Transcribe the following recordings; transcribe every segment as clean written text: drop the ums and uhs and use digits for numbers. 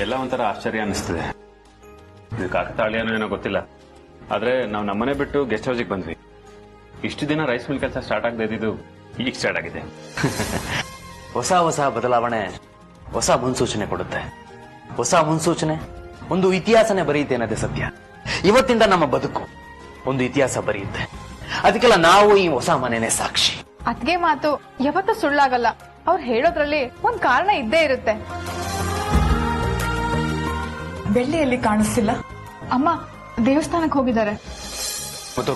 ಎಲ್ಲ ಒಂಥರ ಆಶ್ಚರ್ಯ ಅನಿಸ್ತದೆ. ಇದು ಕಾಕತಾಳೀಯನೋ ಏನೋ ಗೊತ್ತಿಲ್ಲ, ಆದ್ರೆ ನಾವು ನಮ್ಮನೆ ಬಿಟ್ಟು ಗೆಸ್ಟ್ ಹೌಸಿಗೆ ಬಂದ್ವಿ. ಇಷ್ಟು ದಿನ ರೈಸ್ ಮಿಲ್ ಕೆಲಸ ಸ್ಟಾರ್ಟ್ ಆಗದೆ ಇದ್ದಿದ್ದು ಈಗ ಸ್ಟಾರ್ಟ್ ಆಗಿದೆ. ಹೊಸ ಹೊಸ ಬದಲಾವಣೆ ಹೊಸ ಮುನ್ಸೂಚನೆ ಕೊಡುತ್ತೆ. ಹೊಸ ಮುನ್ಸೂಚನೆ ಒಂದು ಇತಿಹಾಸನೇ ಬರೆಯುತ್ತೆ ಅನ್ನೋದೇ ಸತ್ಯ. ಇವತ್ತಿಂದ ನಮ್ಮ ಬದುಕು ಒಂದು ಇತಿಹಾಸ ಬರೆಯುತ್ತೆ. ಅದಕ್ಕೆಲ್ಲ ನಾವು ಈ ಹೊಸ ಮನೆನೇ ಸಾಕ್ಷಿ. ಅದ್ಗೆ ಮಾತು ಯಾವತ್ತೂ ಸುಳ್ಳಾಗಲ್ಲ. ಅವ್ರು ಹೇಳೋದ್ರಲ್ಲಿ ಒಂದ್ ಕಾರಣ ಇದ್ದೇ ಇರುತ್ತೆ. ಬೆಳ್ಳಿಯಲ್ಲಿ ಕಾಣಿಸ್ತಿಲ್ಲ. ಅಮ್ಮ ದೇವಸ್ಥಾನಕ್ಕೆ ಹೋಗಿದ್ದಾರೆ. ಮತ್ತು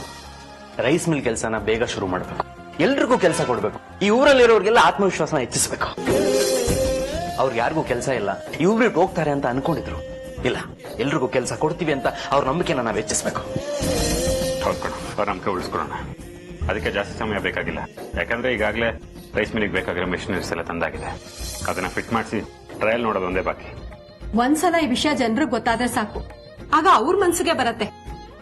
ರೈಸ್ ಮಿಲ್ ಕೆಲಸನ ಬೇಗ ಶುರು ಮಾಡಬೇಕು. ಎಲ್ರಿಗೂ ಕೆಲಸ ಕೊಡ್ಬೇಕು. ಈ ಊರಲ್ಲಿರೋರಿಗೆಲ್ಲ ಆತ್ಮವಿಶ್ವಾಸನ ಹೆಚ್ಚಿಸಬೇಕು. ಅವ್ರಿಗೆ ಯಾರಿಗೂ ಕೆಲಸ ಇಲ್ಲ, ಇವ್ರಿಗೆ ಹೋಗ್ತಾರೆ ಅಂತ ಅನ್ಕೊಂಡಿದ್ರು. ಇಲ್ಲ, ಎಲ್ರಿಗೂ ಕೆಲಸ ಕೊಡ್ತೀವಿ ಅಂತ ಅವ್ರ ನಂಬಿಕೆನ ನಾವು ಹೆಚ್ಚಿಸ್ಬೇಕು. ಹೌದ್ಕೊಡು, ಅವ್ರ ನಂಬಿಕೆ ಉಳಿಸ್ಕೊಡೋಣ. ಅದಕ್ಕೆ ಜಾಸ್ತಿ ಸಮಯ ಬೇಕಾಗಿಲ್ಲ, ಯಾಕಂದ್ರೆ ಈಗಾಗಲೇ ರೈಸ್ ಮಿಲ್ಗೆ ಬೇಕಾಗಿರೋ ಮೆಷಿನರೀಸ್ ಎಲ್ಲ ತಂದಾಗಿದೆ. ಅದನ್ನ ಫಿಟ್ ಮಾಡಿಸಿ ಟ್ರಯಲ್ ನೋಡೋದು ಒಂದೇ ಬಾಕಿ. ಒಂದ್ಸಲ ಈ ವಿಷಯ ಜನರಿಗೆ ಗೊತ್ತಾದ್ರೆ ಸಾಕು, ಆಗ ಅವ್ರ ಮನ್ಸಿಗೆ ಬರತ್ತೆ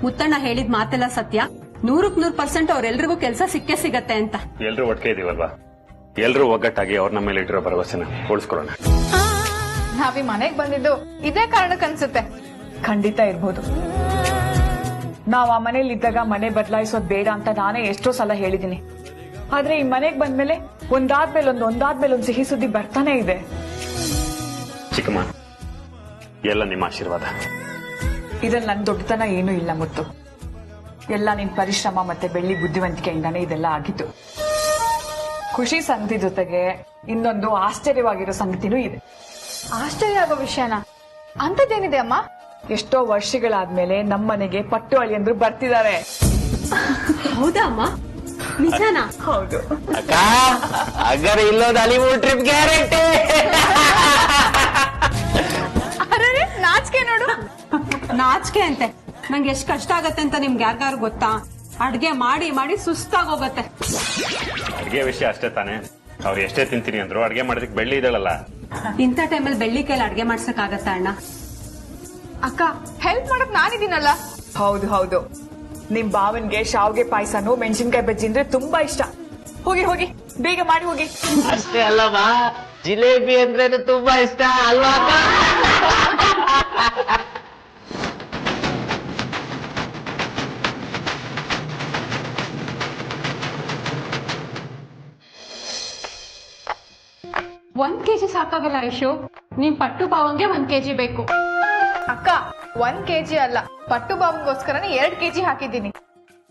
ಮುತ್ತಣ್ಣ ಹೇಳಿದ ಮಾತೆಲ್ಲ ಸತ್ಯ, 100% ಅವ್ರೆಲ್ರಿಗೂ ಕೆಲಸ ಸಿಕ್ಕೇ ಸಿಗತ್ತೆ ಅಂತ. ಎಲ್ರೂ ಒಟ್ಟಿಗೆ ಇದೀವಲ್ವಾ, ಎಲ್ರೂ ಒಗ್ಗಟ್ಟಾಗಿ ಅವ್ರ ನಮ್ಮ ಮೇಲೆ ಇಟ್ಟಿರೋ ಭರವಸೆನ ಉಳಿಸ್ಕೊಡೋಣ. ನಾವೀ ಮನೆಗ್ ಬಂದಿದ್ದು ಇದೇ ಕಾರಣಕ್ಕೆ ಅನ್ಸುತ್ತೆ. ಖಂಡಿತ ಇರ್ಬೋದು. ನಾವ್ ಆ ಮನೇಲಿ ಇದ್ದಾಗ ಮನೆ ಬದಲಾಯಿಸೋದ್ ಬೇಡ ಅಂತ ನಾನೇ ಎಷ್ಟೋ ಸಲ ಹೇಳಿದೀನಿ. ಆದ್ರೆ ಈ ಮನೆಗ್ ಬಂದ್ಮೇಲೆ ಒಂದಾದ್ಮೇಲೆ ಒಂದು ಸಿಹಿ ಸುದ್ದಿ ಬರ್ತಾನೆ ಇದೆ. ಚಿಕ್ಕಮ್ಮ, ಎಲ್ಲ ನಿಮ್ಮ ಆಶೀರ್ವಾದ. ಇದ್ರಲ್ಲಿ ನನ್ ದೊಡ್ಡತನ ಏನೂ ಇಲ್ಲ ಮುತ್ತು. ಎಲ್ಲ ನಿನ್ ಪರಿಶ್ರಮ ಮತ್ತೆ ಬೆಳ್ಳಿ ಬುದ್ಧಿವಂತಿಕೆಯಿಂದಾನೇ ಇದೆಲ್ಲ ಆಗಿದ್ದು. ಖುಷಿ ಸಂಗತಿ ಜೊತೆಗೆ ಇನ್ನೊಂದು ಆಶ್ಚರ್ಯವಾಗಿರೋ ಸಂಗತಿನೂ ಇದೆ. ಆಶ್ಚರ್ಯ ಆಗೋ ವಿಷಯನ ಅಂತದೇನಿದೆ ಅಮ್ಮ? ಎಷ್ಟೋ ವರ್ಷಗಳಾದ್ಮೇಲೆ ನಮ್ಮನೆಗೆ ಪಟ್ಟು ಅಳಿಯಂದ್ರು ಬರ್ತಿದ್ದಾರೆ. ಹೌದಾ ಅಮ್ಮ? ನಿಜಾನಾ? ಹೌದು ಅಕ್ಕ, ಹಾಗಾದ್ರೆ ಇಲ್ಲೋದು ಹಾಲಿವುಡ್ ಟ್ರಿಪ್ ಗ್ಯಾರಂಟಿ. ಅರೆ ನಾಚಿಕೆ ನೋಡು. ನಾಚಿಕೆ ಅಂತೆ. ನಂಗೆ ಎಷ್ಟ್ ಕಷ್ಟ ಆಗತ್ತೆ ಅಂತ ನಿಮ್ಗೆ ಯಾರಿಗಾರು ಗೊತ್ತಾ? ಅಡ್ಗೆ ಮಾಡಿ ಮಾಡಿ ಸುಸ್ತಾಗೋಗತ್ತೆ. ಅಡ್ಗೆ ವಿಷಯ ಅಷ್ಟೇ ತಾನೆ. ಅವ್ರು ಎಷ್ಟೇ ತಿಂತೀನಿ ಅಂದ್ರು ಅಡ್ಗೆ ಮಾಡೋದಕ್ಕೆ ಬೆಳ್ಳಿ ಇದಳಲ್ಲ. ಇಂಥ ಟೈಮಲ್ಲಿ ಬೆಳ್ಳಿ ಕೈಲಿ ಅಡ್ಗೆ ಮಾಡ್ಸಕ್ ಆಗತ್ತ ಅಣ್ಣ? ಅಕ್ಕ ಹೆಲ್ಪ್ ಮಾಡಕ್ ನಾನಿದ್ದೀನಲ್ಲ. ಹೌದು ಹೌದು. ನಿಮ್ ಬಾವನ್ಗೆ ಶಾವ್ಗೆ ಪಾಯಸನೂ ಮೆಣಸಿನ್ಕಾಯಿ ಬಜ್ಜಿ ಅಂದ್ರೆ ತುಂಬಾ ಇಷ್ಟ. ಹೋಗಿ ಹೋಗಿ ಬೇಗ ಮಾಡಿ ಹೋಗಿ. ಅಷ್ಟೇ ಅಲ್ಲವಾ, ಜಿಲೇಬಿ ಅಂದ್ರೆ ತುಂಬಾ ಇಷ್ಟ ಅಲ್ವಾ? ಒಂದ್ ಕೆಜಿ ಸಾಕಾಗಲ್ಲ ಐಶು, ನಿಮ್ ಪಟ್ಟು ಬಾವಂಗೆ 1 kg ಬೇಕು. ಅಕ್ಕ 1 kg ಅಲ್ಲ, ಪಟ್ಟು ಬಾಬಂಗೋಸ್ಕರನೇ 2 kg ಹಾಕಿದ್ದೀನಿ.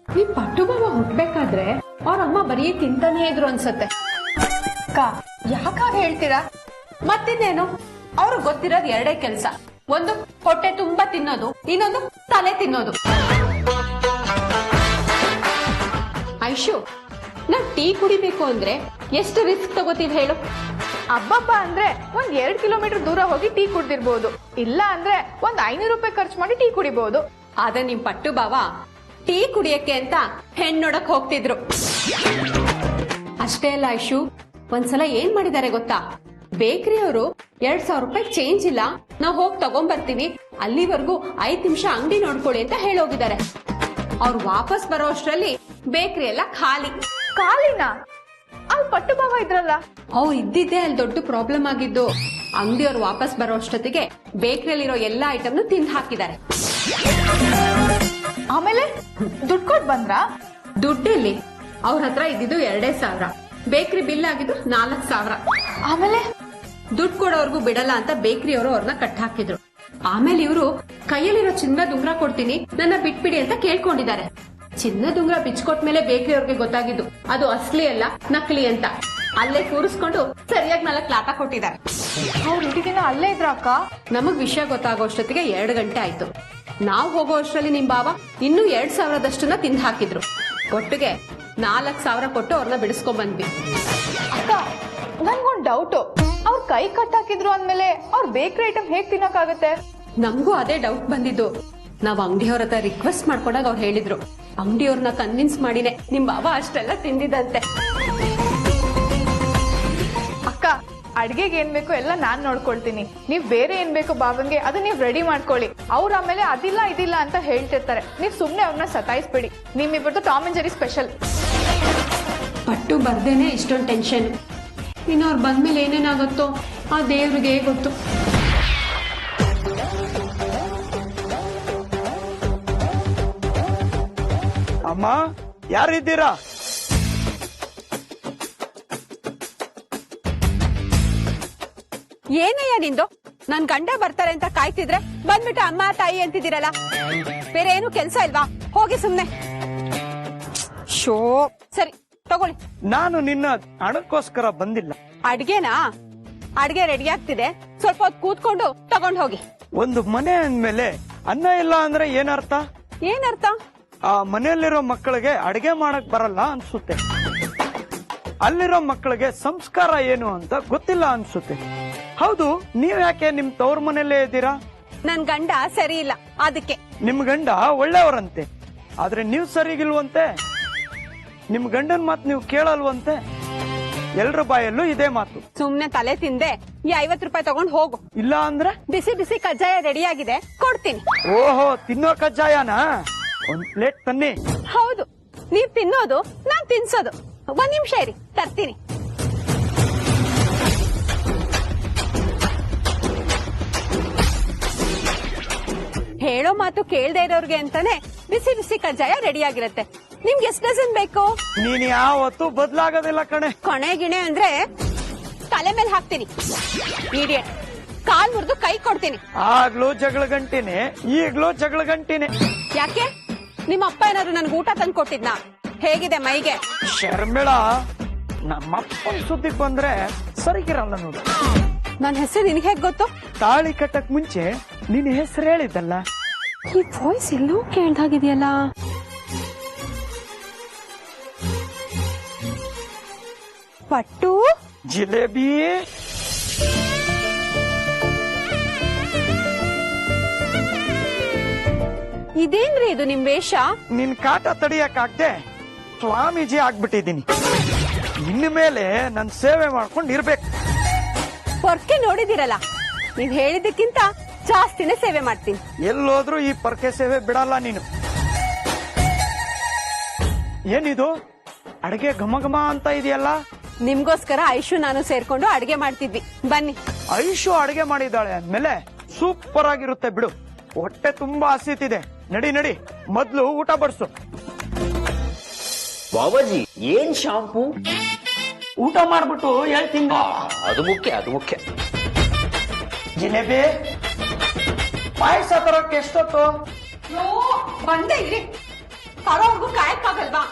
ನಿಮ್ ಪಟ್ಟು ಬಾವ ಹುಟ್ಬೇಕಾದ್ರೆ ಅವ್ರ ಅಮ್ಮ ಬರೀ ತಿಂತಾನೇ ಇದ್ರು ಅನ್ಸತ್ತೆ. ಅಕ್ಕ ಯಾಕಾಗ ಹೇಳ್ತೀರಾ? ಮತ್ತಿನ್ನೇನು, ಅವ್ರಿಗೆ ಗೊತ್ತಿರೋದ್ 2 ಕೆಲ್ಸ. ಒಂದು ಹೊಟ್ಟೆ ತುಂಬಾ ತಿನ್ನೋದು, ಇನ್ನೊಂದು ತಲೆ ತಿನ್ನೋದು. ಐಶು, ನಾವ್ ಟೀ ಕುಡಿಬೇಕು ಅಂದ್ರೆ ಎಷ್ಟು ರಿಸ್ಕ್ ತಗೋತೀವಿ ಹೇಳು? ಅಬ್ಬಬ್ಬ ಅಂದ್ರೆ ಒಂದ್ 2 ಕಿಲೋಮೀಟರ್ ದೂರ ಹೋಗಿ ಟೀ ಕುಡ್ದಿರ್ಬೋದು. ಇಲ್ಲ ಅಂದ್ರೆ ಒಂದ್ 500 ರೂಪಾಯಿ ಖರ್ಚು ಮಾಡಿ ಟೀ ಕುಡಿಬಹುದು. ಆದ್ರೆ ನಿಮ್ ಪಟ್ಟು ಬಾವ ಟೀ ಕುಡಿಯಕ್ಕೆ ಅಂತ ಹೆಣ್ಣೊಡಕ್ ಹೋಗ್ತಿದ್ರು. ಅಷ್ಟೇ ಅಲ್ಲ ಐಶು, ಒಂದ್ಸಲ ಏನ್ ಮಾಡಿದಾರೆ ಗೊತ್ತಾ? ಬೇಕರಿಯವರು 2000 ರೂಪಾಯಿ ಚೇಂಜ್ ಇಲ್ಲ, ನಾವ್ ಹೋಗಿ ತಗೊಂಡ್ಬರ್ತೀವಿ, ಅಲ್ಲಿವರೆಗೂ 5 ನಿಮಿಷ ಅಂಗಡಿ ನೋಡ್ಕೊಳ್ಳಿ ಅಂತ ಹೇಳೋಗಿದ್ದಾರೆ. ಅವ್ರು ವಾಪಸ್ ಬರೋ ಅಷ್ಟ್ರಲ್ಲಿ ಬೇಕರಿ ಎಲ್ಲ ಖಾಲಿ. ಕಾಲಿನ ಅಲ್ಲಿ ಪಟ್ಟು ಬಾವ ಇದ್ರಲ್ಲ. ಅವ್ರು ಇದ್ದಿದ್ದೆ ಅಲ್ಲಿ ದೊಡ್ಡ ಪ್ರಾಬ್ಲಮ್ ಆಗಿದ್ದು. ಅಂಗಡಿಯವ್ರು ವಾಪಸ್ ಬರೋ ಅಷ್ಟೊತ್ತಿಗೆ ಬೇಕರಿಯಲ್ಲಿರೋ ಎಲ್ಲಾ ಐಟಮ್ನು ತಿಂದು ಹಾಕಿದ್ದಾರೆ. ಆಮೇಲೆ ದುಡ್ಡು ಕೊಟ್ಟು ಬಂದ್ರ? ದುಡ್ಡಿಲ್ಲಿ ಅವ್ರ ಹತ್ರ ಇದ್ದಿದ್ದು 2000, ಬೇಕರಿ ಬಿಲ್ ಆಗಿದ್ದು 4000. ಆಮೇಲೆ ದುಡ್ಡು ಕೊಡೋರ್ಗು ಬಿಡಲ್ಲ ಅಂತ ಬೇಕರಿಯವರು ಅವ್ರನ್ನ ಕಟ್ ಹಾಕಿದ್ರು. ಆಮೇಲೆ ಇವರು ಕೈಯಲ್ಲಿರೋ ಚಿನ್ನದ ಉಂಗ್ರ ಕೊಡ್ತೀನಿ, ನನ್ನ ಬಿಟ್ಬಿಡಿ ಅಂತ ಕೇಳ್ಕೊಂಡಿದ್ದಾರೆ. ಚಿನ್ನದ ಉಂಗ್ರ ಬಿಚ್ಕೊಟ್ಮೇಲೆ ಬೇಕರಿಯವ್ರಿಗೆ ಗೊತ್ತಾಗಿದ್ದು ಅದು ಅಸ್ಲಿ ಅಲ್ಲ ನಕಲಿ ಅಂತ. ಅಲ್ಲೇ ಕೂರಿಸ್ಕೊಂಡು ಸರಿಯಾಗಿ 4 ಲಾಟ ಕೊಟ್ಟಿದ್ದಾರೆ. ಅವ್ರು ಇಡೀ ದಿನ ಅಲ್ಲೇ ಇದ್ರ ಅಕ್ಕ? ನಮಗ್ ವಿಷಯ ಗೊತ್ತಾಗೋ ಅಷ್ಟೊತ್ತಿಗೆ 2 ಗಂಟೆ ಆಯ್ತು. ನಾವ್ ಹೋಗೋ ಅಷ್ಟರಲ್ಲಿ ನಿಮ್ ಬಾವ ಇನ್ನೂ 2000ದಷ್ಟನ್ನ ತಿಂದು ಹಾಕಿದ್ರು. ಒಟ್ಟಿಗೆ 4000 ಕೊಟ್ಟು ಅವ್ರನ್ನ ಬಿಡಿಸ್ಕೊಂಡ್ ಬಂದ್ವಿ. ಅಕ್ಕ ನನ್ಗೊಂದ್ ಡೌಟ್, ಅವ್ರ ಕೈ ಕಟ್ ಹಾಕಿದ್ರು ಅಂದ್ಮೇಲೆ ಅವ್ರ ಬೇಕರಿ ಐಟಮ್ ಹೇಗ್ ತಿನ್ನಕ್ಕಾಗತ್ತೆ? ನಮಗೂ ಅದೇ ಡೌಟ್ ಬಂದಿದ್ದು. ನಾವ್ ಅಂಗಡಿಯವ್ರ ಹತ್ರ ರಿಕ್ವೆಸ್ಟ್ ಮಾಡ್ಕೊಂಡಾಗ ಅವ್ರು ಹೇಳಿದ್ರು, ಅಂಗಡಿಯವ್ರನ್ನ ಕನ್ವಿನ್ಸ್ ಮಾಡಿನೇ ನಿಮ್ ಬಾವ ಅಷ್ಟೆಲ್ಲ ತಿಂದಿದಂತೆ. ಅಕ್ಕ ಅಡ್ಗೆಗೆ ಏನ್ ಬೇಕೋ ಎಲ್ಲ ನಾನ್ ನೋಡ್ಕೊಳ್ತೀನಿ. ನೀವ್ ಬೇರೆ ಏನ್ ಬೇಕೋ ಬಾಬನ್ಗೆ ಅದು ನೀವ್ ರೆಡಿ ಮಾಡ್ಕೊಳ್ಳಿ. ಅವ್ರ ಆಮೇಲೆ ಅದಿಲ್ಲ ಇದಿಲ್ಲ ಅಂತ ಹೇಳ್ತಿರ್ತಾರೆ. ನೀವ್ ಸುಮ್ನೆ ಅವ್ರನ್ನ ಸತಾಯಿಸ್ಬೇಡಿ. ನಿಮ್ಮಿಬ್ಬರದು ಟಾಮ್ ಅಂಡ್ ಜೆರಿ ಸ್ಪೆಷಲ್. ಪಟ್ಟು ಬರ್ದೇನೆ ಇಷ್ಟೊಂದು ಟೆನ್ಷನ್. ಇನ್ನವ್ರು ಬಂದ್ಮೇಲೆ ಏನೇನಾಗುತ್ತೋ ಆ ದೇವ್ರಿಗೆ ಗೊತ್ತು. ಅಮ್ಮ ಯಾರಿದ್ದೀರಾ? ಏನಯ್ಯ ನಿಂದು? ನನ್ ಗಂಡ ಬರ್ತಾರೆ ಅಂತ ಕಾಯ್ತಿದ್ರೆ ಬಂದ್ಬಿಟ್ಟು ಅಮ್ಮ ತಾಯಿ ಅಂತಿದ್ದೀರಲ್ಲ, ಬೇರೆ ಏನು ಕೆಲ್ಸ ಇಲ್ವಾ? ಹೋಗಿ ಸುಮ್ನೆ. ಶೋ, ಸರಿ ತಗೊಳ್ಳಿ. ನಾನು ನಿನ್ನ ಹಣಕ್ಕೋಸ್ಕರ ಬಂದಿಲ್ಲ. ಅಡ್ಗೆನಾ? ಅಡ್ಗೆ ರೆಡಿ ಆಗ್ತಿದೆ, ಸ್ವಲ್ಪ ಹೊತ್ತು ಕೂತ್ಕೊಂಡು ತಗೊಂಡ್ ಹೋಗಿ. ಒಂದು ಮನೆ ಅಂದ್ಮೇಲೆ ಅನ್ನ ಇಲ್ಲ ಅಂದ್ರೆ ಏನರ್ಥ? ಏನರ್ಥ? ಆ ಮನೆಯಲ್ಲಿರೋ ಮಕ್ಕಳಿಗೆ ಅಡಿಗೆ ಮಾಡಕ್ ಬರಲ್ಲ ಅನ್ಸುತ್ತೆ. ಅಲ್ಲಿರೋ ಮಕ್ಕಳಿಗೆ ಸಂಸ್ಕಾರ ಏನು ಅಂತ ಗೊತ್ತಿಲ್ಲ ಅನ್ಸುತ್ತೆ. ಹೌದು, ನೀವ್ ಯಾಕೆ ನಿಮ್ ತವ್ರ ಮನೆಯಲ್ಲೇ ಇದ್ದೀರಾ? ನನ್ ಗಂಡ ಸರಿ ಇಲ್ಲ, ಅದಕ್ಕೆ. ನಿಮ್ ಗಂಡ ಒಳ್ಳೆಯವರಂತೆ, ಆದ್ರೆ ನೀವ್ ಸರಿಗಿಲ್ವಂತೆ. ನಿಮ್ ಗಂಡನ್ ಮಾತು ನೀವು ಕೇಳಲ್ವಂತೆ. ಎಲ್ರ ಬಾಯಲ್ಲೂ ಇದೇ ಮಾತು. ಸುಮ್ನೆ ತಲೆ ತಿಂದೆ ಈ 50 ರೂಪಾಯಿ ತಗೊಂಡ್ ಹೋಗು. ಇಲ್ಲ ಅಂದ್ರೆ ಬಿಸಿ ಬಿಸಿ ಕಜ್ಜಾಯ ರೆಡಿ ಆಗಿದೆ, ಕೊಡ್ತೀನಿ. ಓಹೋ, ತಿನ್ನೋ ಕಜ್ಜಾಯನಾ? ಒಂದ್ ಪ್ಲೇಟ್ ತನ್ನಿ. ಹೌದು, ನೀವ್ ತಿನ್ನೋದು, ನಾನ್ ತಿನ್ಸೋದು. ಒಂದ್ ನಿಮಿಷ ಇರಿ, ತರ್ತೀನಿ. ಹೇಳೋ ಮಾತು ಕೇಳ್ದೆ ಇರೋರ್ಗೆ ಅಂತಾನೆ ಬಿಸಿ ಬಿಸಿ ಕಜ್ಜಾಯ ರೆಡಿ ಆಗಿರತ್ತೆ. ನಿಮ್ಗೆ ಎಷ್ಟು ಡಜನ್ ಬೇಕು? ನೀನ್ ಯಾವತ್ತೂ ಬದ್ಲಾಗೋದಿಲ್ಲ ಕಣೆ. ಕೊನೆ ಗಿಣೆ ಅಂದ್ರೆ ತಲೆ ಮೇಲೆ ಹಾಕ್ತೀನಿ. ಇಡಿಯಟ್, ಕಾಲ್ ಮುರಿದು ಕೈ ಕೊಡ್ತೀನಿ. ಆಗ್ಲೂ ಜಗಳ ಗಂಟಿನೇ, ಈಗ್ಲೂ ಜಗಳ ಗಂಟಿನೇ. ಯಾಕೆ? ನಿಮ್ಮ ಅಪ್ಪ ಏನಾದ್ರು ನನ್ಗೆ ಊಟ ತಂದು ಕೊಟ್ಟಿದ್ನಾ? ಹೇಗಿದೆ ಮೈಗೆ? ಶರ್ಮಿಳಾ, ನಮ್ಮಪ್ಪನ್ ಸುದ್ದಿಗ್ ಬಂದ್ರೆ ಸರಿಗಿರಲ್ಲ ನೋಡು. ನನ್ನ ಹೆಸರು ನಿನಗೆ ಹೇಗ್ ಗೊತ್ತು? ತಾಳಿ ಕಟ್ಟಕ್ ಮುಂಚೆ ನಿನ್ ಹೆಸರು ಹೇಳಿದ್ದಲ್ಲ. ಈ ವಾಯ್ಸ್ ಎಲ್ಲೋ ಕೇಳ್ದಾಗಿದೆಯಲ್ಲ. ಪಟ್ಟು ಜಿಲೇಬಿ. ಇದೇನ್ರಿ ಇದು ನಿಮ್ ವೇಷ? ನಿನ್ ಕಾಟ ತಡಿಯಕ್ಕಾಗ್ದೆ ಸ್ವಾಮೀಜಿ ಆಗ್ಬಿಟ್ಟಿದೀನಿ. ಇನ್ನು ಮೇಲೆ ನನ್ ಸೇವೆ ಮಾಡ್ಕೊಂಡ್ ಇರ್ಬೇಕು. ಪೊರ್ಕೆ ನೋಡಿದಿರಲ್ಲ, ನೀವ್ ಹೇಳಿದಕ್ಕಿಂತ ಜಾಸ್ತಿನೇ ಸೇವೆ ಮಾಡ್ತೀನಿ. ಎಲ್ಲೋದ್ರೂ ಈ ಪರ್ಕೆ ಸೇವೆ ಬಿಡಲ್ಲ ನೀನು. ಏನಿದು ಅಡಿಗೆ ಘಮ ಘಮ ಅಂತ ಇದೆಯಲ್ಲ? ನಿಮ್ಗೋಸ್ಕರ ಐಶು ನಾನು ಸೇರ್ಕೊಂಡು ಅಡಿಗೆ ಮಾಡ್ತಿದ್ವಿ, ಬನ್ನಿ. ಐಶು ಅಡಿಗೆ ಮಾಡಿದ್ದಾಳೆ ಅಂದ್ಮೇಲೆ ಸೂಪರ್ ಆಗಿರುತ್ತೆ ಬಿಡು. ಹೊಟ್ಟೆ ತುಂಬಾ ಹಸಿತಿದೆ. ನಡಿ ನಡಿ, ಮೊದ್ಲು ಊಟ ಬಡಿಸು. ಬಾಬಾಜಿ, ಏನ್ ಶಾಂಪೂ? ಊಟ ಮಾಡ್ಬಿಟ್ಟು ಹೇಳ್ತೀನಿ. ಅದು ಮುಖ್ಯ, ಅದು ಮುಖ್ಯ. ಜಿಲೇಬಿ, ಪಾಯಸ ತರೋಕೆ ಎಷ್ಟೊತ್ತು? ಬಂದೆ ಇರಿ, ತರೋರ್ಗು ಕಾಯಕ್ಕಾಗಲ್ವಾ?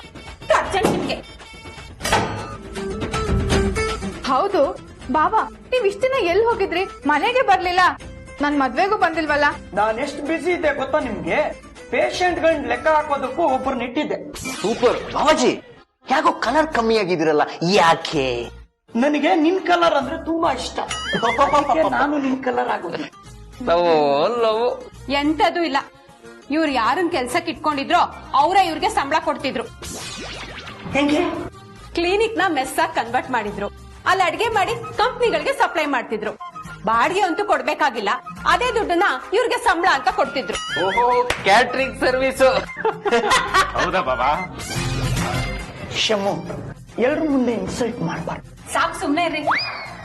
ಅರ್ಜೆಂಟ್ ನಿಮ್ಗೆ. ಹೌದು ಬಾಬಾ, ನೀವ್ ಇಷ್ಟ ದಿನ ಎಲ್ಲಿ ಹೋಗಿದ್ರಿ? ಮನೆಗೆ ಬರ್ಲಿಲ್ಲ, ನನ್ ಮದ್ವೆಗೂ ಬಂದಿಲ್ವಲ್ಲ? ನಾನ್ ಎಷ್ಟು ಬಿಸಿ ಇದ್ದೆ ಗೊತ್ತಾ ನಿಮ್ಗೆ? ಪೇಷಂಟ್ ಗಳನ್ನ ಲೆಕ್ಕ ಹಾಕೋದಕ್ಕೂ ಒಬ್ಬರನ್ನ ಇಟ್ಟಿದ್ದೆ. ಸೂಪರ್. ಬಾಬಾಜಿ, ಯಾಕೋ ಕಲರ್ ಕಮ್ಮಿ ಆಗಿದಿರಲ್ಲ, ಯಾಕೆ? ನನಗೆ ನಿನ್ ಕಲರ್ ಅಂದ್ರೆ ತುಂಬಾ ಇಷ್ಟ. ಅದಕ್ಕೆ ನಾನು ನಿನ್ ಕಲರ್ ಆಗೋದು. ಎಂತದೂ ಇಲ್ಲ, ಇವ್ರು ಯಾರನ್ ಕೆಲ್ಸಕ್ಕೆ ಇಟ್ಕೊಂಡಿದ್ರೋ ಅವರೇ ಇವ್ರಿಗೆ ಸಂಬಳ ಕೊಡ್ತಿದ್ರು. ಹೆಂಗೆ? ಕ್ಲಿನಿಕ್ ನ ಮೆಸ್ ಆಗಿ ಕನ್ವರ್ಟ್ ಮಾಡಿದ್ರು. ಅಲ್ಲಿ ಅಡ್ಗೆ ಮಾಡಿ ಕಂಪ್ನಿಗಳಿಗೆ ಸಪ್ಲೈ ಮಾಡ್ತಿದ್ರು. ಬಾಡಿಗೆ ಅಂತೂ ಕೊಡ್ಬೇಕಾಗಿಲ್ಲ, ಅದೇ ದುಡ್ಡನ್ನ ಇವ್ರಿಗೆ ಸಂಬಳ ಅಂತ ಕೊಡ್ತಿದ್ರು. ಓಹೋ, ಕ್ಯಾಟ್ರಿಂಗ್ ಸರ್ವಿಸ್. ಹೌದಾ ಬಾಬಾ? ಶಮು, ಎಲ್ರ ಮುಂದೆ ಇನ್ಸಲ್ಟ್ ಮಾಡ್ಬಾರ್ದು. ಸಾಕ್ ಸುಮ್ನೆ ಇರ್ರಿ.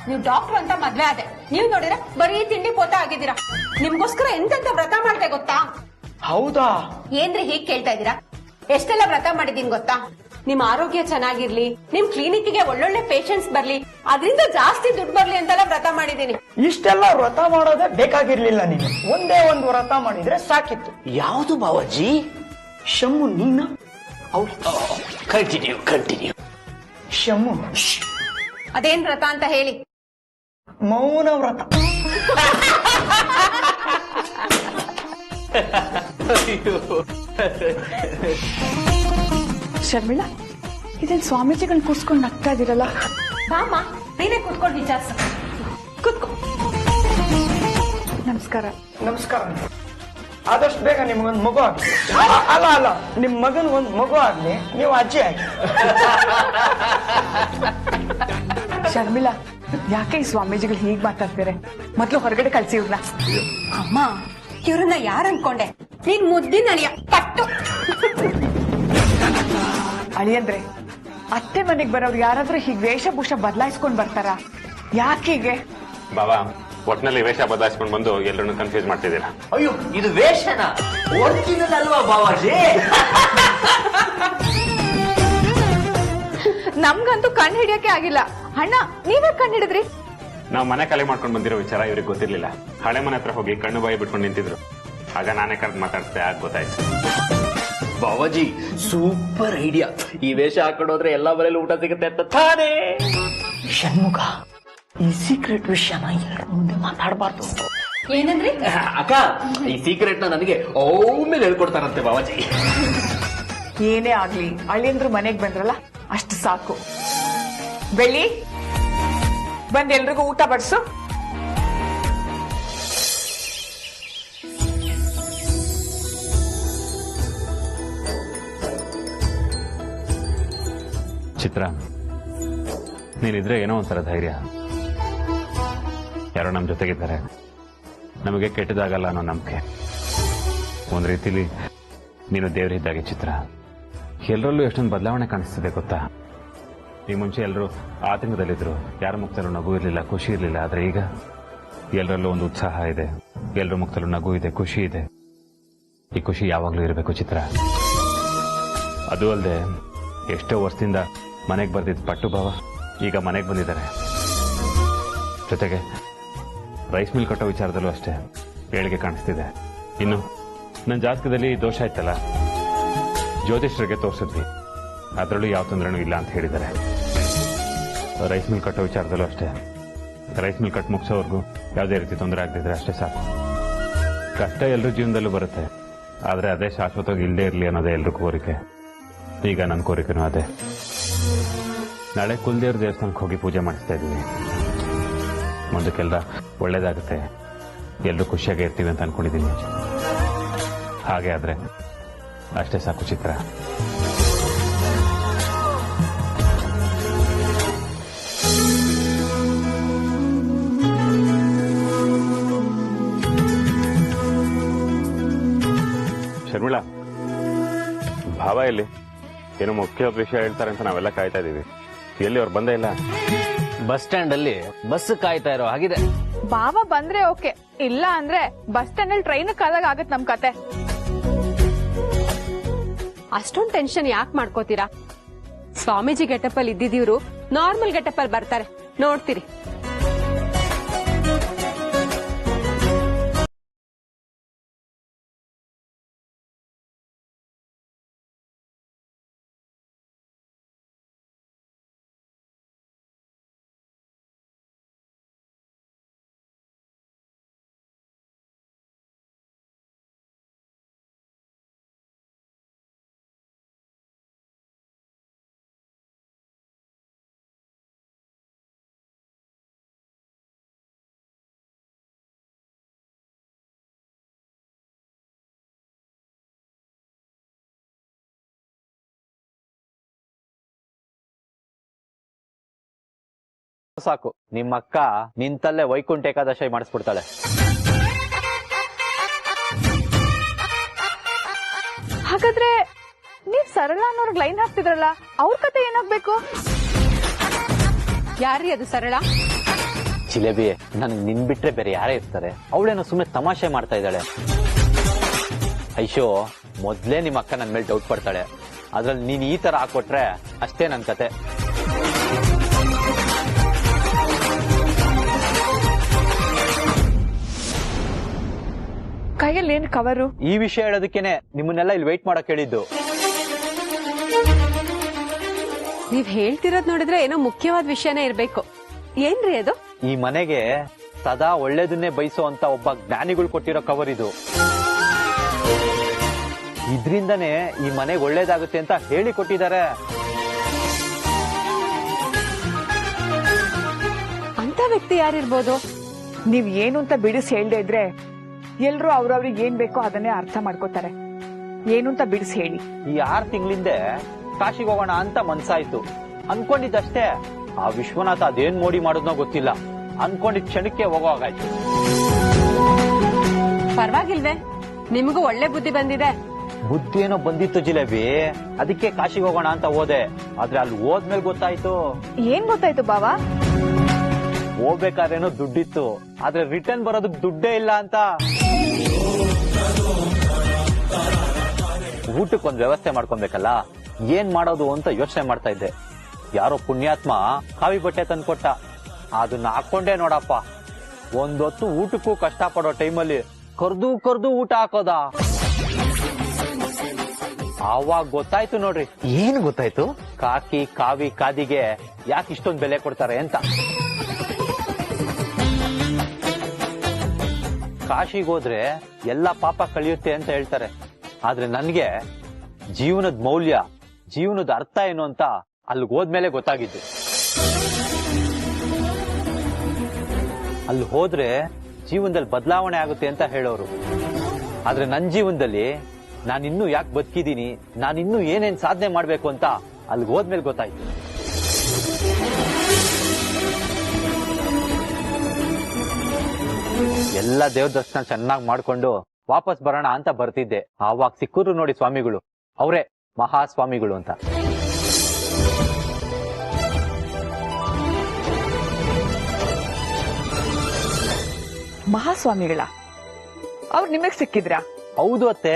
ನೀವು ಡಾಕ್ಟರ್ ಅಂತ ಮದ್ವೆ ಆದೆ, ನೀವ್ ನೋಡಿದ್ರೆ ಬರೀ ತಿಂಡಿ ಪೋತ ಆಗಿದ್ದೀರಾ. ನಿಮ್ಗೋಸ್ಕರ ಎಂತೆಂತ ವ್ರತ ಮಾಡ್ದೆ ಗೊತ್ತಾ? ಹೌದಾ? ಏನ್ರಿ ಹೀಗ್ ಕೇಳ್ತಾ ಇದ್ದೀರಾ? ಎಷ್ಟೆಲ್ಲ ವ್ರತ ಮಾಡಿದೀನಿ ಗೊತ್ತಾ? ನಿಮ್ ಆರೋಗ್ಯ ಚೆನ್ನಾಗಿರ್ಲಿ, ನಿಮ್ ಕ್ಲಿನಿಕ್ಗೆ ಒಳ್ಳೊಳ್ಳೆ ಪೇಷಂಟ್ಸ್ ಬರ್ಲಿ, ಅದರಿಂದ ಜಾಸ್ತಿ ದುಡ್ಡು ಬರ್ಲಿ ಅಂತೆಲ್ಲ ವ್ರತ ಮಾಡಿದೀನಿ. ಇಷ್ಟೆಲ್ಲ ವ್ರತ ಮಾಡೋದೇ ಬೇಕಾಗಿರ್ಲಿಲ್ಲ. ನೀನು ಒಂದೇ ಒಂದು ವ್ರತ ಮಾಡಿದ್ರೆ ಸಾಕಿತ್ತು. ಯಾವುದು ಬಾಬಾಜಿ? ಶಮ್ಮು, ನೀನು? Continue continue. ಶಮ್ಮು, ಅದೇನ್ ವ್ರತ ಅಂತ ಹೇಳಿ. ಮೌನ ವ್ರತ. ಶರ್ಮಿಳಾ, ಇದೇನ್ ಸ್ವಾಮೀಜಿಗಳನ್ನ ಕೂರ್ಸ್ಕೊಂಡು ನಗ್ತಾ ಇದೀರಲ್ಲ? ಬಾಮ, ನೀನೇ ಕುತ್ಕೊಂಡು ವಿಚಾರಿಸ. ಕುತ್ಕೋ. ನಮಸ್ಕಾರ. ನಮಸ್ಕಾರ. ಆದಷ್ಟು ಬೇಗ ನಿಮ್ಗೊಂದು ಮಗು ಆಗ್ಲಿ. ಅಲ್ಲ ಅಲ್ಲ, ನಿಮ್ ಮಗನ್ ಒಂದ್ ಮಗು ಆಗ್ಲಿ, ನೀವು ಅಜ್ಜಿ ಆಗಿ. ಶರ್ಮಿಳಾ, ಯಾಕೆ ಈ ಸ್ವಾಮೀಜಿಗಳು ಹೀಗ್ ಮಾತಾಡ್ತಾರೆ? ಮೊದ್ಲು ಹೊರಗಡೆ ಕಳ್ಸಿ ಇವ್ರನ್ನ. ಅಮ್ಮ, ಇವ್ರನ್ನ ಯಾರು ಅನ್ಕೊಂಡೆ? ನೀನ್ ಮುದ್ದಿನ ಅಳಿಯ ಪಟ್ಟು. ಅಳಿಯಂದ್ರೆ, ಅತ್ತೆ ಮನೆಗ್ ಬರೋರು ಯಾರಾದ್ರೂ ಹೀಗ್ ವೇಷಭೂಷ ಬದಲಾಯಿಸ್ಕೊಂಡ್ ಬರ್ತಾರ? ಯಾಕೀಗೆ? ಬಾಬಾ ಒಟ್ನಲ್ಲಿ ವೇಷ ಬದಲಾಯಿಸ್ಕೊಂಡು ಬಂದು ಎಲ್ಲರನ್ನು ಕನ್ಫ್ಯೂಸ್ ಮಾಡ್ತಿದ್ದೀರಾ. ಅಯ್ಯೋ ಇದು ವೇಷನ ಒರಿಜಿನಲ್ ಅಲ್ವಾ ಬಾವಾಜಿ? ನಮ್ಗಂತೂ ಕಣ್ ಹಿಡಿಯಕ್ಕೆ ಆಗಿಲ್ಲ. ಅಣ್ಣ ನೀವೇ ಕಣ್ ಹಿಡಿದ್ರಿ? ನಾವು ಮನೆ ಖಾಲಿ ಮಾಡ್ಕೊಂಡು ಬಂದಿರೋ ವಿಚಾರ ಇವ್ರಿಗೆ ಗೊತ್ತಿರ್ಲಿಲ್ಲ. ಹಳೆ ಮನೆ ಹತ್ರ ಹೋಗಿ ಕಣ್ಣು ಬಾಯಿ ಬಿಟ್ಕೊಂಡು ನಿಂತಿದ್ರು. ಆಗ ನಾನೇ ಕರೆದು ಮಾತಾಡ್ತೆ, ಆಗ ಗೊತ್ತಾಯ್ತು. Bavaji super idea. ಈ ವೇಷ ಹಾಕೊಂಡೋದ್ರೆ ಎಲ್ಲಾ ಮನೇಲಿ ಊಟ ಸಿಗುತ್ತೆ ಅಂತ ತಾನೇ. ಷಣ್ಮುಖ, ಈ ಸೀಕ್ರೆಟ್ ವಿಷಯನ ಎಲ್ಲರ ಮುಂದೆ ಮಾತಾಡಬಾರ್ದು. ಏನಂದ್ರಿ? ಅಕ್ಕ, ಈ ಸೀಕ್ರೆಟ್ ನ ನನಗೆ ಒಮ್ಮೆಲೆ ಹೇಳ್ಕೊಡ್ತಾರಂತೆ ಬಾವಾಜಿ. ಏನೇ ಆಗ್ಲಿ ಅಳಿಯಂದ್ರು ಮನೆಗ್ ಬಂದ್ರಲ್ಲ ಅಷ್ಟು ಸಾಕು. ಬೆಳ್ಳಿ ಬಂದ್ ಎಲ್ರಿಗೂ ಊಟ ಬಡ್ಸು. ಚಿತ್ರ, ನೀನಿದ್ರೆ ಏನೋ ಒಂಥರ ಧೈರ್ಯ. ಯಾರೋ ನಮ್ಮ ಜೊತೆಗಿದ್ದಾರೆ, ನಮಗೆ ಕೆಟ್ಟದಾಗಲ್ಲ ಅನ್ನೋ ನಂಬಿಕೆ. ಒಂದ್ ರೀತಿಲಿ ನೀನು ದೇವರಿದ್ದಾಗೆ ಚಿತ್ರ. ಎಲ್ಲರಲ್ಲೂ ಎಷ್ಟೊಂದು ಬದಲಾವಣೆ ಕಾಣಿಸ್ತಿದೆ ಗೊತ್ತಾ? ಈ ಮುಂಚೆ ಎಲ್ಲರೂ ಆತಂಕದಲ್ಲಿದ್ರು, ಯಾರ ಮುಖದಲ್ಲೂ ನಗು ಇರಲಿಲ್ಲ, ಖುಷಿ ಇರಲಿಲ್ಲ. ಆದ್ರೆ ಈಗ ಎಲ್ಲರಲ್ಲೂ ಒಂದು ಉತ್ಸಾಹ ಇದೆ, ಎಲ್ಲರ ಮುಖದಲ್ಲೂ ನಗು ಇದೆ, ಖುಷಿ ಇದೆ. ಈ ಖುಷಿ ಯಾವಾಗ್ಲೂ ಇರಬೇಕು ಚಿತ್ರ. ಅದು ಅಲ್ಲದೆ ಎಷ್ಟೋ ವರ್ಷದಿಂದ ಮನೆಗೆ ಬರ್ದಿದ್ದ ಪಟ್ಟು ಭಾವ ಈಗ ಮನೆಗೆ ಬಂದಿದ್ದಾರೆ. ಜೊತೆಗೆ ರೈಸ್ ಮಿಲ್ ಕಟ್ಟೋ ವಿಚಾರದಲ್ಲೂ ಅಷ್ಟೇ ಏಳಿಗೆ ಕಾಣಿಸ್ತಿದೆ. ಇನ್ನು ನನ್ನ ಜಾತಕದಲ್ಲಿ ದೋಷ ಇತ್ತಲ್ಲ, ಜ್ಯೋತಿಷ್ಯರಿಗೆ ತೋರಿಸಿದ್ವಿ, ಅದರಲ್ಲೂ ಯಾವ ತೊಂದರೆನೂ ಇಲ್ಲ ಅಂತ ಹೇಳಿದ್ದಾರೆ. ರೈಸ್ ಮಿಲ್ ಕಟ್ಟೋ ವಿಚಾರದಲ್ಲೂ ಅಷ್ಟೇ, ರೈಸ್ ಮಿಲ್ ಕಟ್ ಮುಗಿಸೋವರೆಗೂ ಯಾವುದೇ ರೀತಿ ತೊಂದರೆ ಆಗದಿದ್ರೆ ಅಷ್ಟೇ ಸಾಕು. ಕಷ್ಟ ಎಲ್ಲರ ಜೀವನದಲ್ಲೂ ಬರುತ್ತೆ, ಆದರೆ ಅದೇ ಶಾಶ್ವತವಾಗಿ ಇಲ್ಲದೆ ಇರಲಿ ಅನ್ನೋದೇ ಎಲ್ಲರ ಕೋರಿಕೆ. ಈಗ ನನ್ನ ಕೋರಿಕೆನೂ ಅದೇ. ನಾಳೆ ಕುಲದೇವ್ರ ದೇವಸ್ಥಾನಕ್ಕೆ ಹೋಗಿ ಪೂಜೆ ಮಾಡಿಸ್ತಾ ಇದ್ದೀವಿ. ಮುಂದಕ್ಕೆಲ್ಲ ಒಳ್ಳೇದಾಗುತ್ತೆ, ಎಲ್ಲರೂ ಖುಷಿಯಾಗಿ ಇರ್ತೀವಿ ಅಂತ ಅನ್ಕೊಂಡಿದ್ದೀನಿ. ಹಾಗೆ ಆದ್ರೆ ಅಷ್ಟೇ ಸಾಕು ಚಿತ್ರ. ಶರ್ಮಿಳಾ, ಭಾವ ಎಲ್ಲಿ? ಏನೋ ಮುಖ್ಯವಾದ ವಿಷಯ ಹೇಳ್ತಾರೆ ಅಂತ ನಾವೆಲ್ಲ ಕಾಯ್ತಾ ಇದೀವಿ. ಎಲ್ಲಿ ಅವ್ರು ಬಂದೇ ಇಲ್ಲ? ಬಸ್ ಸ್ಟ್ಯಾಂಡ್ ಅಲ್ಲಿ ಬಸ್ ಕಾಯ್ತಾ ಇರೋ ಹಾಗಿದೆ. ಬಾವ ಬಂದ್ರೆ ಓಕೆ, ಇಲ್ಲ ಅಂದ್ರೆ ಬಸ್ ಸ್ಟ್ಯಾಂಡ್ ಅಲ್ಲಿ ಟ್ರೈನ್ ಕಾದಾಗ ಆಗತ್ ನಮ್ ಕತೆ. ಅಷ್ಟೊಂದ್ ಟೆನ್ಷನ್ ಯಾಕೆ ಮಾಡ್ಕೋತೀರಾ? ಸ್ವಾಮೀಜಿ ಗೆಟಪ್ ಅಲ್ಲಿ ಇದ್ದಿದ್ದೀವ್ರು ನಾರ್ಮಲ್ ಗೆಟಪ್ ಅಲ್ಲಿ ಬರ್ತಾರೆ, ನೋಡ್ತೀರಿ. ಸಾಕು, ನಿಮ್ಮ ಅಕ್ಕ ನಿಂತಲ್ಲೇ ವೈಕುಂಠ ಏಕಾದಶಿ ಮಾಡಿಸ್ಬಿಡ್ತಾಳೆ. ಹಾಗಾದ್ರೆ ನೀವ್ ಸರಳ ಅನ್ನೋರ್ಗ್ ಲೈನ್ ಹಾಕ್ತಿದ್ರಲ್ಲ, ಅವ್ರ ಕತೆ ಏನಾಗ್ಬೇಕು? ಯಾರ್ರೀ ಅದು ಸರಳ? ಜಿಲೇಬಿ, ನನ್ಗೆ ನಿನ್ ಬಿಟ್ರೆ ಬೇರೆ ಯಾರೇ ಇರ್ತಾರೆ? ಅವಳೇನೋ ಸುಮ್ಮನೆ ತಮಾಷೆ ಮಾಡ್ತಾ ಇದ್ದಾಳೆ. ಐಶೋ, ಮೊದ್ಲೇ ನಿಮ್ಮ ಅಕ್ಕ ನನ್ ಮೇಲೆ ಡೌಟ್ ಪಡ್ತಾಳೆ. ಅದ್ರಲ್ಲಿ ನೀನ್ ಈ ತರ ಹಾಕೊಟ್ರೆ ಅಷ್ಟೇ ನನ್ ಕತೆ. ಕೈಯಲ್ಲಿ ಏನ್ ಕವರು? ಈ ವಿಷಯ ಹೇಳೋದಕ್ಕೇನೆ ನಿಮ್ಮನ್ನೆಲ್ಲ ಇಲ್ಲಿ ವೇಟ್ ಮಾಡಕ್ ಹೇಳಿದ್ದು. ನೀವ್ ಹೇಳ್ತಿರೋದ್ ನೋಡಿದ್ರೆ ಏನೋ ಮುಖ್ಯವಾದ ವಿಷಯನೇ ಇರ್ಬೇಕು. ಏನ್ರಿ ಅದು? ಈ ಮನೆಗೆ ಸದಾ ಒಳ್ಳೇದನ್ನೇ ಬಯಸೋ ಅಂತ ಒಬ್ಬ ಜ್ಞಾನಿಗಳು ಕೊಟ್ಟಿರೋ ಕವರ್ ಇದು. ಇದ್ರಿಂದನೇ ಈ ಮನೆಗೆ ಒಳ್ಳೇದಾಗುತ್ತೆ ಅಂತ ಹೇಳಿ ಕೊಟ್ಟಿದ್ದಾರೆ. ಅಂತ ವ್ಯಕ್ತಿ ಯಾರಿರ್ಬೋದು? ನೀವ್ ಏನು ಅಂತ ಬಿಡಿಸಿ ಹೇಳ್ದೆ ಇದ್ರೆ ಎಲ್ರು ಅವ್ರವ್ರಿಗೆ ಏನ್ ಬೇಕೋ ಅದನ್ನೇ ಅರ್ಥ ಮಾಡ್ಕೋತಾರೆ. ಏನು ಅಂತ ಬಿಡಿಸಿ ಹೇಳಿ. ಈ 6 ತಿಂಗಳಿಂದೆ ಕಾಶಿಗೆ ಹೋಗೋಣ ಅಂತ ಮನ್ಸಾಯ್ತು. ಅನ್ಕೊಂಡಿದ್ದಷ್ಟೇ. ಆ ವಿಶ್ವನಾಥ ಅದೇನ್ ಮೋಡಿ ಮಾಡೋದ್ನೋ ಗೊತ್ತಿಲ್ಲ, ಅನ್ಕೊಂಡಿದ್ ಕ್ಷಣಕ್ಕೆ ಹೋಗೋ ಹಾಗಾಯ್ತು. ಪರವಾಗಿಲ್ವೇ, ನಿಮಗೂ ಒಳ್ಳೆ ಬುದ್ಧಿ ಬಂದಿದೆ. ಬುದ್ಧಿ ಏನೋ ಬಂದಿತ್ತು ಜಿಲೇಬಿ, ಅದಕ್ಕೆ ಕಾಶಿಗೆ ಹೋಗೋಣ ಅಂತ ಹೋದೆ. ಆದ್ರೆ ಅಲ್ಲಿ ಹೋದ್ಮೇಲೆ ಗೊತ್ತಾಯ್ತು. ಏನ್ ಗೊತ್ತಾಯ್ತು ಬಾವ? ಹೋಗ್ಬೇಕಾದ್ರೇನೋ ದುಡ್ಡಿತ್ತು, ಆದ್ರೆ ರಿಟರ್ನ್ ಬರೋದಕ್ ದುಡ್ಡೇ ಇಲ್ಲ ಅಂತ. ಊಟಕ್ಕೊಂದ್ ವ್ಯವಸ್ಥೆ ಮಾಡ್ಕೊಬೇಕಲ್ಲ, ಏನ್ ಮಾಡೋದು ಅಂತ ಯೋಚನೆ ಮಾಡ್ತಾ ಇದ್ದೆ. ಯಾರೋ ಪುಣ್ಯಾತ್ಮ ಕಾವಿ ಬಟ್ಟೆ ತಂದ್ಕೊಟ್ಟ, ಅದನ್ನ ಹಾಕೊಂಡೆ ನೋಡಪ್ಪ, ಒಂದೊತ್ತು ಊಟಕ್ಕೂ ಕಷ್ಟ ಪಡೋ ಟೈಮಲ್ಲಿ ಕರ್ದು ಊಟ ಹಾಕೋದ. ಆವಾಗ ಗೊತ್ತಾಯ್ತು ನೋಡ್ರಿ. ಏನ್ ಗೊತ್ತಾಯ್ತು? ಕಾಕಿ ಕಾವಿ ಕಾದಿಗೆ ಯಾಕೆ ಇಷ್ಟೊಂದು ಬೆಲೆ ಕೊಡ್ತಾರೆ ಅಂತ. ಕಾಶಿಗೋದ್ರೆ ಎಲ್ಲ ಪಾಪ ಕಳಿಯುತ್ತೆ ಅಂತ ಹೇಳ್ತಾರೆ, ಆದ್ರೆ ನನ್ಗೆ ಜೀವನದ ಮೌಲ್ಯ, ಜೀವನದ ಅರ್ಥ ಏನು ಅಂತ ಅಲ್ಲಿಗೆ ಹೋದ್ಮೇಲೆ ಗೊತ್ತಾಗಿದ್ದು. ಅಲ್ಲಿ ಹೋದ್ರೆ ಜೀವನದಲ್ಲಿ ಬದಲಾವಣೆ ಆಗುತ್ತೆ ಅಂತ ಹೇಳೋರು, ಆದ್ರೆ ನನ್ನ ಜೀವನದಲ್ಲಿ ನಾನಿನ್ನೂ ಯಾಕೆ ಬದುಕಿದ್ದೀನಿ, ನಾನಿನ್ನೂ ಏನೇನ್ ಸಾಧನೆ ಮಾಡ್ಬೇಕು ಅಂತ ಅಲ್ಲಿಗೆ ಹೋದ್ಮೇಲೆ ಗೊತ್ತಾಯ್ತು. ಎಲ್ಲ ದೇವ್ರ ದರ್ಶನ ಚೆನ್ನಾಗಿ ಮಾಡ್ಕೊಂಡು ವಾಪಸ್ ಬರೋಣ ಅಂತ ಬರ್ತಿದ್ದೆ. ಆವಾಗ ಸಿಕ್ಕರು ನೋಡಿ ಸ್ವಾಮಿಗಳು, ಅವರೇ ಮಹಾಸ್ವಾಮಿಗಳು ಅಂತ. ಮಹಾಸ್ವಾಮಿಗಳ ಅವ್ರು ನಿಮಗ್ ಸಿಕ್ಕಿದ್ರಾ? ಹೌದು ಅತ್ತೆ.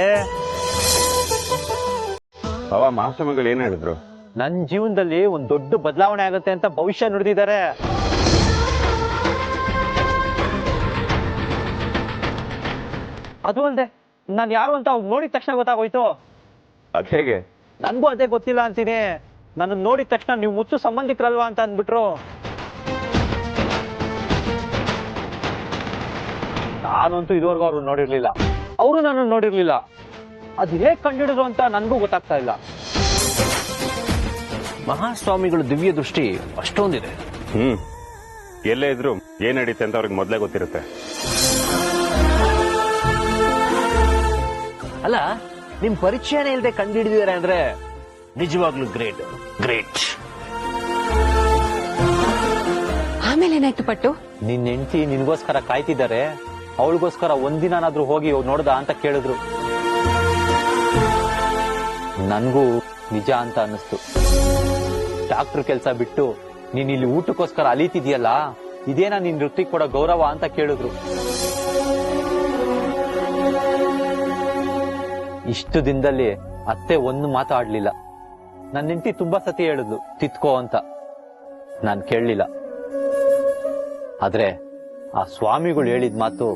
ಬಾಬಾ ಮಹಾಸ್ವಾಮಿಗಳು ಏನ್ ಹೇಳಿದ್ರು? ನನ್ನ ಜೀವನದಲ್ಲಿ ಒಂದ್ ದೊಡ್ಡ ಬದಲಾವಣೆ ಆಗುತ್ತೆ ಅಂತ ಭವಿಷ್ಯ ನುಡಿದಿದ್ದಾರೆ. ಅದು ಅಲ್ದೆ ನಾನ್ ಯಾರು ಅಂತ ಅವ್ರು ನೋಡಿದ ತಕ್ಷಣ ಗೊತ್ತಾಗೋಯ್ತು. ಅದ್ ಹೇಗೆ? ನನ್ಗೂ ಅದೇ ಗೊತ್ತಿಲ್ಲ ಅಂತೀನಿ. ನನ್ನ ನೋಡಿದ ತಕ್ಷಣ ನೀವು ಮುತ್ತು ಸಂಬಂಧಿಕರಲ್ವಾ ಅಂತ ಅಂದ್ಬಿಟ್ರು. ನಾನಂತೂ ಇದುವರೆಗೂ ಅವ್ರು ನೋಡಿರ್ಲಿಲ್ಲ, ಅವರು ನನ್ನ ನೋಡಿರ್ಲಿಲ್ಲ. ಅದು ಹೇಗ್ ಕಂಡಿಡಿದ್ರು ಅಂತ ನನ್ಗೂ ಗೊತ್ತಾಗ್ತಾ ಇಲ್ಲ. ಮಹಾಸ್ವಾಮಿಗಳ ದಿವ್ಯ ದೃಷ್ಟಿ ಅಷ್ಟೊಂದಿದೆ. ಎಲ್ಲೇ ಇದ್ರು ಏನ್ ನಡೀತೆ ಅಂತ ಅವ್ರಿಗೆ ಮೊದ್ಲೇ ಗೊತ್ತಿರುತ್ತೆ. ಅಲ್ಲ, ನಿಮ್ ಪರಿಚಯನೇ ಇಲ್ಲದೆ ಕಂಡುಹಿಡಿದಿದ್ದಾರೆ ಅಂದ್ರೆ ನಿಜವಾಗ್ಲೂ ಗ್ರೇಟ್ ಗ್ರೇಟ್. ಆಮೇಲೆ ಏನಾಯ್ತು ಪಟ್ಟು? ನಿನ್ ಹೆಂಡತಿ ನಿನ್ಗೋಸ್ಕರ ಕಾಯ್ತಿದ್ದಾರೆ, ಅವಳಿಗೋಸ್ಕರ ಒಂದಿನಾದ್ರೂ ಹೋಗಿ ನೋಡ್ದ ಅಂತ ಕೇಳಿದ್ರು. ನನ್ಗೂ ನಿಜ ಅಂತ ಅನ್ನಿಸ್ತು. ಡಾಕ್ಟರ್ ಕೆಲ್ಸ ಬಿಟ್ಟು ನೀನ್ ಇಲ್ಲಿ ಊಟಕ್ಕೋಸ್ಕರ ಅಲೀತಿದ್ಯಲ್ಲ, ಇದೇನಾ ನಿನ್ ವೃತ್ತಿಗೆ ಕೊಡೋ ಗೌರವ ಅಂತ ಕೇಳಿದ್ರು. ಇಷ್ಟು ದಿನದಲ್ಲಿ ಅತ್ತೆ ಒಂದು ಮಾತು ಆಡ್ಲಿಲ್ಲ. ನನ್ನ ಹೆಂಡತಿ ತುಂಬಾ ಸತಿ ಹೇಳಿದ್ಲು ತಿತ್ಕೋ ಅಂತ, ನಾನ್ ಕೇಳಲಿಲ್ಲ. ಆದ್ರೆ ಆ ಸ್ವಾಮಿಗಳು ಹೇಳಿದ ಮಾತು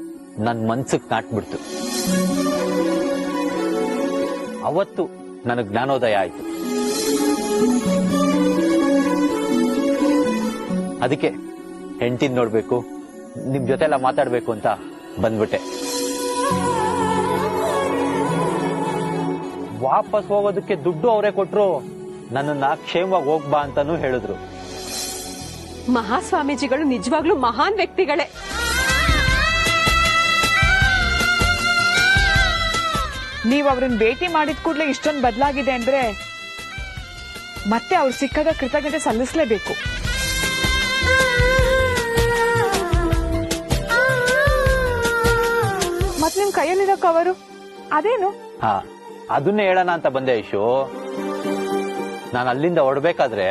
ನನ್ ಮನ್ಸಕ್ ನಾಟ್ಬಿಡ್ತು. ಅವತ್ತು ನನಗ್ ಜ್ಞಾನೋದಯ ಆಯ್ತು. ಅದಕ್ಕೆ ಹೆಂಡತಿನ್ ನೋಡ್ಬೇಕು, ನಿಮ್ ಜೊತೆ ಎಲ್ಲ ಮಾತಾಡ್ಬೇಕು ಅಂತ ಬಂದ್ಬಿಟ್ಟೆ. ವಾಪಸ್ ಹೋಗೋದಕ್ಕೆ ದುಡ್ಡು ಅವರೇ ಕೊಟ್ರು, ನನ್ನನ್ನ ಕ್ಷೇಮವಾಗಿ ಹೋಗ್ಬಾ ಅಂತಾನೂ ಹೇಳಿದ್ರು. ಮಹಾಸ್ವಾಮೀಜಿಗಳು ನಿಜವಾಗ್ಲೂ ಮಹಾನ್ ವ್ಯಕ್ತಿಗಳೇ. ನೀವ್ ಅವ್ರನ್ನ ಭೇಟಿ ಮಾಡಿದ ಕೂಡಲೇ ಇಷ್ಟೊಂದು ಬದಲಾಗಿದೆ ಅಂದ್ರೆ ಮತ್ತೆ ಅವ್ರು ಸಿಕ್ಕಾಗ ಕೃತಜ್ಞತೆ ಸಲ್ಲಿಸಲೇಬೇಕು. ಮತ್ ನಿಮ್ ಕೈಯಲ್ಲಿರೋ ಕವರು ಅದೇನು? ಹಾ, ಅದನ್ನೇ ಹೇಳೋಣ ಅಂತ ಬಂದೆ ಐಶು. ನಾನು ಅಲ್ಲಿಂದ ಹೊರಡ್ಬೇಕಾದ್ರೆ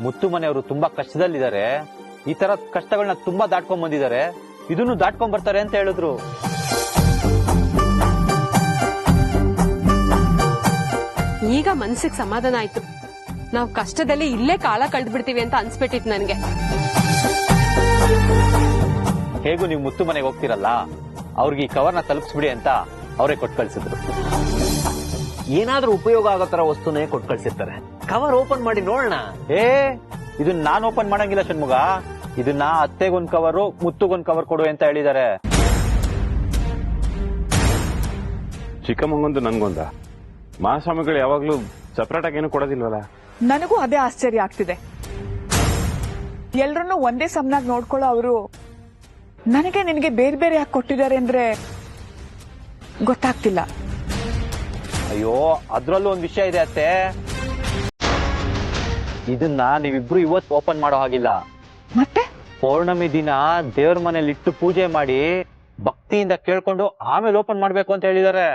ಮುತ್ತು ಮನೆಯವರು ತುಂಬಾ ಕಷ್ಟದಲ್ಲಿದ್ದಾರೆ, ಈ ತರ ಕಷ್ಟಗಳನ್ನ ತುಂಬಾ ದಾಟ್ಕೊಂಡ್ ಬಂದಿದ್ದಾರೆ, ಇದನ್ನು ದಾಟ್ಕೊಂಡ್ ಬರ್ತಾರೆ ಅಂತ ಹೇಳಿದ್ರು. ಈಗ ಮನ್ಸಿಗೆ ಸಮಾಧಾನ ಆಯ್ತು. ನಾವು ಕಷ್ಟದಲ್ಲಿ ಇಲ್ಲೇ ಕಾಲ ಕಳೆದ್ಬಿಡ್ತೀವಿ ಅಂತ ಅನ್ಸ್ಬಿಟ್ಟಿತ್ತು ನನ್ಗೆ. ಹೇಗೂ ನೀವು ಮುತ್ತು ಮನೆಗೆ ಹೋಗ್ತಿರಲ್ಲ, ಅವ್ರಿಗೆ ಈ ಕವರ್ನ ತಲುಪಿಸ್ಬಿಡಿ ಅಂತ ಅವರೇ ಕೊಟ್ಟು ಕಳ್ಸಿದ್ರು. ಏನಾದ್ರೂ ಉಪಯೋಗ ಆಗೋ ತರ ವಸ್ತುನೇ ಕೊಟ್ಟು ಕಳ್ಸಿರ್ತಾರೆ. ಕವರ್ ಓಪನ್ ಮಾಡಿ ನೋಡೋಣ. ಇದನ್ನ ನಾನು ಓಪನ್ ಮಾಡಂಗಿಲ್ಲ ಷಣ್ಮುಗ. ಇದನ್ನ ಅತ್ತೆಗೊಂದ್ ಕವರು, ಮುತ್ತುಗೊಂದ್ ಕವರ್ ಕೊಡು ಅಂತ ಹೇಳಿದ್ದಾರೆ. ಚಿಕ್ಕಮ್ಮಂಗೊಂದು ನನ್ಗೊಂದ? ಮಹಾಸ್ವಾಮಿಗಳು ಯಾವಾಗ್ಲೂ ಸಪರೇಟ್ ಆಗಿ ಏನು ಕೊಡೋದಿಲ್ವಲ್ಲ? ನನಗೂ ಅದೇ ಆಶ್ಚರ್ಯ ಆಗ್ತಿದೆ. ಎಲ್ರನ್ನೂ ಒಂದೇ ಸಮನಾಗಿ ನೋಡ್ಕೊಳ್ಳೋ ಅವರು ನನಗೆ ನಿನಗೆ ಬೇರೆ ಬೇರೆ ಯಾಕೆ ಕೊಟ್ಟಿದ್ದಾರೆ ಅಂದ್ರೆ ಗೊತ್ತಾಗ್ತಿಲ್ಲ. ಅಯ್ಯೋ, ಅದ್ರಲ್ಲೂ ಒಂದ್ ವಿಷಯ ಇದೆ ಅತ್ತೆ. ಇದನ್ನ ನೀವಿಬ್ರು ಇವತ್ತು ಓಪನ್ ಮಾಡೋ ಹಾಗಿಲ್ಲ. ಮತ್ತೆ ಪೌರ್ಣಮಿ ದಿನ ದೇವ್ರ ಮನೇಲಿ ಇಟ್ಟು ಪೂಜೆ ಮಾಡಿ ಭಕ್ತಿಯಿಂದ ಕೇಳ್ಕೊಂಡು ಆಮೇಲೆ ಓಪನ್ ಮಾಡ್ಬೇಕು ಅಂತ ಹೇಳಿದ್ದಾರೆ.